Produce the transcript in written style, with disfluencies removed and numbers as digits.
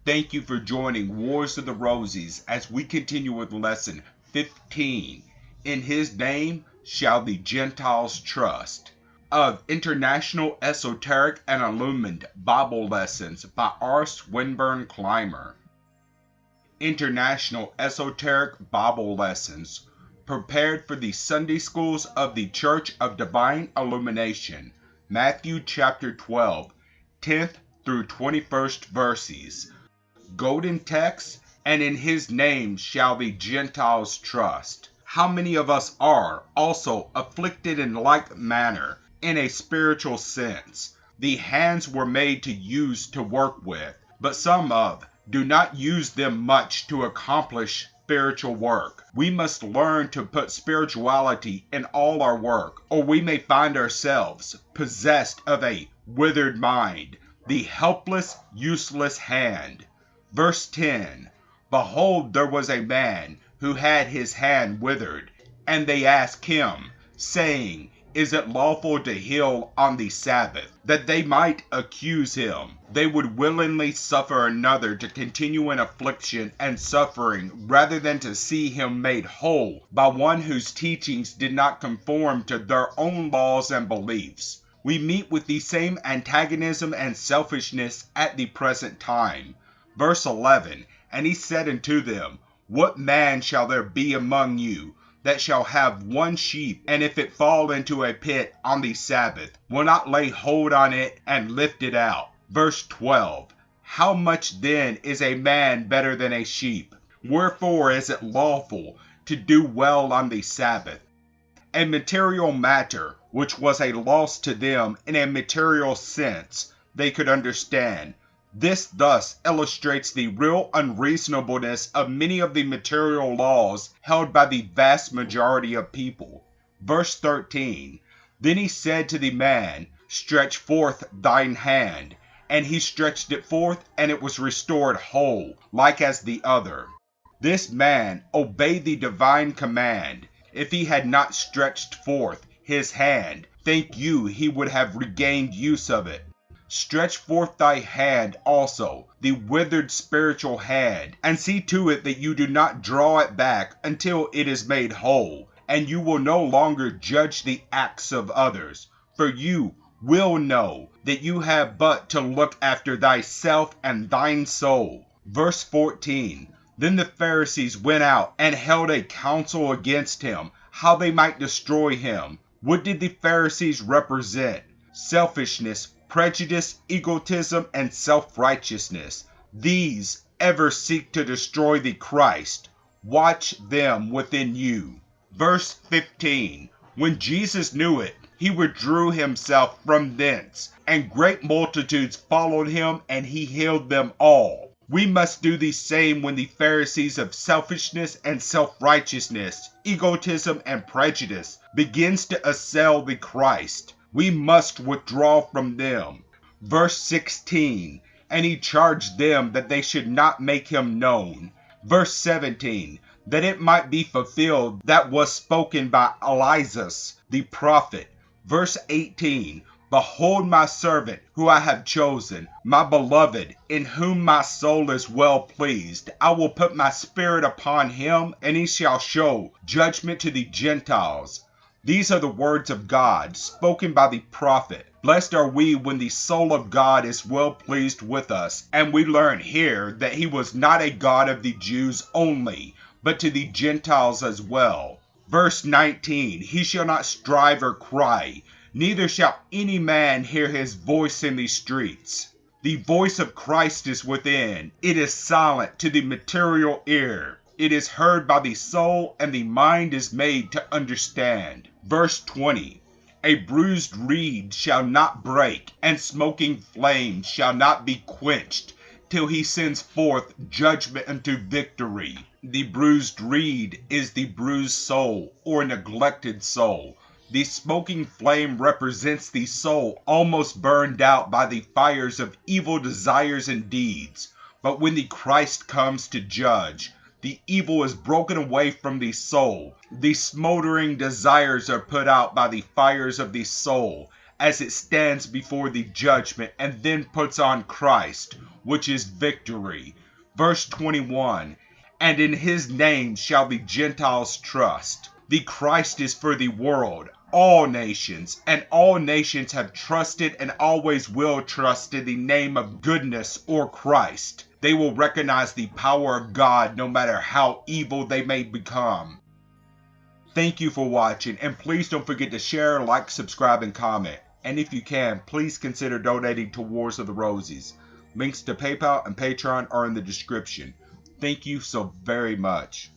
Thank you for joining Wars of the Roses as we continue with lesson 15. In his name shall the Gentiles trust. Of International Esoteric and Illuminated Bible Lessons by R. Swinburne Clymer. International Esoteric Bible Lessons prepared for the Sunday Schools of the Church of Divine Illumination. Matthew chapter 12, 10th through 21st verses. Golden text, and in his name shall the Gentiles trust. How many of us are also afflicted in like manner, in a spiritual sense? The hands were made to use to work with, but some do not use them much to accomplish spiritual work. We must learn to put spirituality in all our work, or we may find ourselves possessed of a withered mind, the helpless, useless hand. Verse 10, Behold, there was a man who had his hand withered, and they asked him, saying, Is it lawful to heal on the Sabbath? That they might accuse him. They would willingly suffer another to continue in affliction and suffering rather than to see him made whole by one whose teachings did not conform to their own laws and beliefs. We meet with the same antagonism and selfishness at the present time. Verse 11, And he said unto them, What man shall there be among you that shall have one sheep, and if it fall into a pit on the Sabbath, will not lay hold on it and lift it out? Verse 12, How much then is a man better than a sheep? Wherefore is it lawful to do well on the Sabbath? A material matter, which was a loss to them in a material sense, they could understand. This thus illustrates the real unreasonableness of many of the material laws held by the vast majority of people. Verse 13, Then he said to the man, Stretch forth thine hand. And he stretched it forth, and it was restored whole, like as the other. This man obeyed the divine command. If he had not stretched forth his hand, think you he would have regained use of it? Stretch forth thy hand also, the withered spiritual hand, and see to it that you do not draw it back until it is made whole, and you will no longer judge the acts of others, for you will know that you have but to look after thyself and thine soul. Verse 14, Then the Pharisees went out and held a council against him, how they might destroy him. What did the Pharisees represent? Selfishness, prejudice, egotism, and self-righteousness. These ever seek to destroy the Christ. Watch them within you. Verse 15, When Jesus knew it, he withdrew himself from thence, and great multitudes followed him, and he healed them all. We must do the same when the Pharisees of selfishness and self-righteousness, egotism, and prejudice begins to assail the Christ. We must withdraw from them. Verse 16, And he charged them that they should not make him known. Verse 17, That it might be fulfilled that was spoken by Elias the prophet. Verse 18, Behold my servant, who I have chosen, my beloved, in whom my soul is well pleased. I will put my spirit upon him, and he shall show judgment to the Gentiles. These are the words of God, spoken by the prophet. Blessed are we when the soul of God is well pleased with us. And we learn here that he was not a God of the Jews only, but to the Gentiles as well. Verse 19, He shall not strive or cry, neither shall any man hear his voice in the streets. The voice of Christ is within. It is silent to the material ear. It is heard by the soul, and the mind is made to understand. Verse 20, A bruised reed shall not break, and smoking flame shall not be quenched, till he sends forth judgment unto victory. The bruised reed is the bruised soul, or neglected soul. The smoking flame represents the soul almost burned out by the fires of evil desires and deeds. But when the Christ comes to judge, the evil is broken away from the soul. The smoldering desires are put out by the fires of the soul as it stands before the judgment and then puts on Christ. which is victory. Verse 21, and in his name shall the Gentiles trust. The Christ is for the world, all nations, and all nations have trusted and always will trust in the name of goodness or Christ. They will recognize the power of God no matter how evil they may become. Thank you for watching, and please don't forget to share, like, subscribe, and comment. And if you can, please consider donating to Wars of the Roses. Links to PayPal and Patreon are in the description. Thank you so very much.